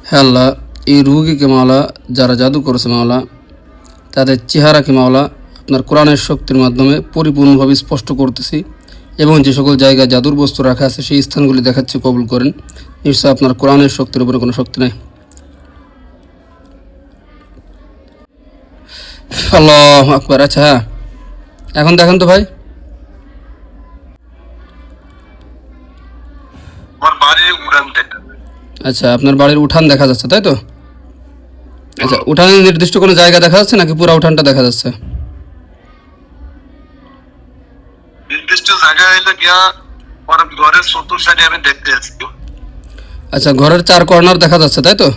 হে আল্লাহ, এই রুগীকে মাওলা যারা জাদু করেছে মাওলা, তাদের চেহারাকে মাওলা আপনার কোরআনের শক্তির মাধ্যমে পরিপূর্ণভাবে স্পষ্ট করতেছি এবং যে সকল জায়গায় জাদুর বস্তু রাখা আছে সেই স্থানগুলি দেখাচ্ছি, কবুল করেন। নিশ্চয় আপনার কোরআনের শক্তির উপরে কোনো শক্তি নেই। আল্লাহু আকবার। আচ্ছা হ্যাঁ, এখন দেখেন তো ভাই। আচ্ছা, আপনার বাড়ির উঠান দেখা যাচ্ছে তাই তো? আচ্ছা, উঠানের নির্দিষ্ট কোনো জায়গা দেখা যাচ্ছে নাকি পুরো উঠানটা দেখা যাচ্ছে? নির্দিষ্ট জায়গা হইলো গিয়া ঘরের চতুর সাইডে আমি দেখতে আছি। আচ্ছা, ঘরের চার কর্নার দেখা যাচ্ছে তাই তো?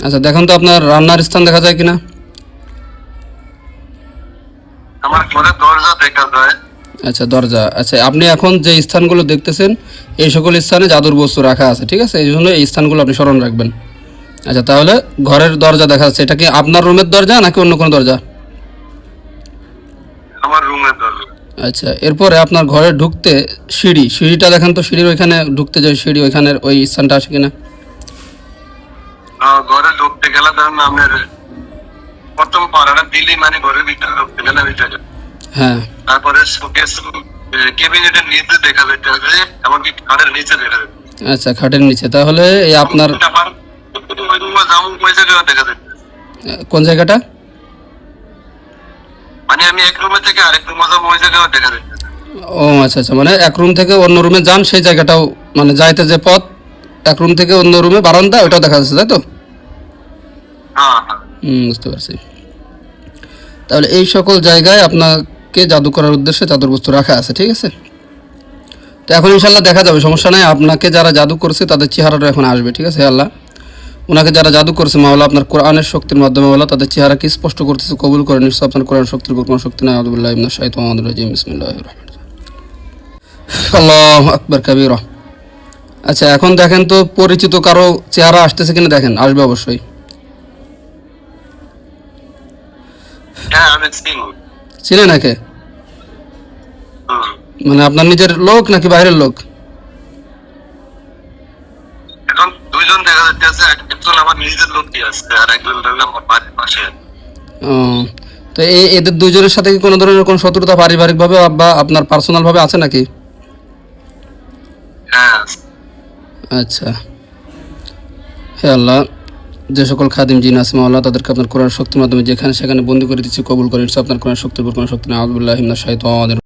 আচ্ছা, দেখুন তো আপনার রান্নার স্থান দেখা যায় কিনা? আমার ঘরের দরজা দেখা যায়। আচ্ছা, দরজা। আচ্ছা, আপনি এখন যে স্থানগুলো দেখতেছেন এই সকল স্থানে জাদুর বস্তু রাখা আছে, ঠিক আছে? এই জন্য এই স্থানগুলো আপনি স্মরণ রাখবেন। আচ্ছা, তাহলে ঘরের দরজা দেখা যাচ্ছে, এটা কি আপনার রুমের দরজা নাকি অন্য কোনো দরজা? আমার রুমের দরজা। আচ্ছা, এরপরে আপনার ঘরে ঢুকতে সিঁড়িটা দেখেন তো, সিঁড়ির ওইখানে ঢুকতে যে সিঁড়ি, ওইখানের ওই স্থানটা আছে কিনা? ঘরে ঢুকতে গেলে ধরেন আপনার প্রথম পাড়াটা দিলি মানে ঘরের ভিতরে ঢুকতে গেলে ভিতরে, হ্যাঁ। তারপরে শোকেস ক্যাবিনেটের নিচে দেখা যেতে হবে, এমনকি খাটের নিচে দেখা যাবে। আচ্ছা, খাটের নিচে। তাহলে এই আপনার ওই রুমে যাবো ওই জায়গায় দেখা যাবে। কোন জায়গাটা? মানে আমি এক রুমে থেকে আরেক রুমে যাবো ওই জায়গায় দেখা যাবে। ও আচ্ছা আচ্ছা, মানে এক রুম থেকে অন্য রুমে যান সেই জায়গাটাও, মানে যাইতে যে পথ এক রুম থেকে অন্য রুমে বারান্দা, ওটাও দেখা যাচ্ছে তাই তো? হ্যাঁ হ্যাঁ। বুঝতে পারছি। তাহলে এই সকল জায়গায় আপনাকে জাদু করার উদ্দেশ্যে জাদুর বস্তু রাখা আছে, ঠিক আছে? তো এখন ইনশাল্লাহ দেখা যাবে, সমস্যা নাই। আপনাকে যারা জাদু করছে তাদের চেহারাটা এখন আসবে, ঠিক আছে? আল্লাহ ওনাকে যারা জাদু করছে মাওলা আপনার কোরআনের শক্তির মাধ্যমে মাওলা তাদের চেহারাকে স্পষ্ট করতেছে, কবুল করে। নিশ্চয় আপনার কোরআন শক্তির উপর কোনো শক্তি নাই। আউযুবিল্লাহি মিনাশ শাইতানির রাজিম। বিসমিল্লাহির রহমানির রহিম। আল্লাহু আকবার কাবীরা। আচ্ছা, এখন দেখেন তো পরিচিত কারো চেহারা আসতেছে কিনা, দেখেন। আসবে অবশ্যই। হ্যাঁ আমি চিনি। চিনেন একে? মানে আপনার নিজের লোক নাকি বাইরের লোক? এখন দুইজন দেখা যাচ্ছে, একজন আমার নিজের লোকই আছে আর একজন হলো আমার বাড়ির পাশে। ও, তো এদের দুইজনের সাথে কি কোনো ধরনের কোনো শত্রুতা পারিবারিকভাবে বা আপনার পার্সোনালভাবে আছে নাকি? হ্যাঁ। আচ্ছা, হে আল্লাহ, যে সকল খাদিম জিন আছে মাওলা তাদেরকে আপনার কোরআন শক্তির মাধ্যমে যেখানে সেখানে বন্দী করে দিচ্ছি, কবুল করেন। আপনার কোরআন শক্তির উপর কোনো শক্তি নেই। আউযুবিল্লাহি মিনাশ শাইতানির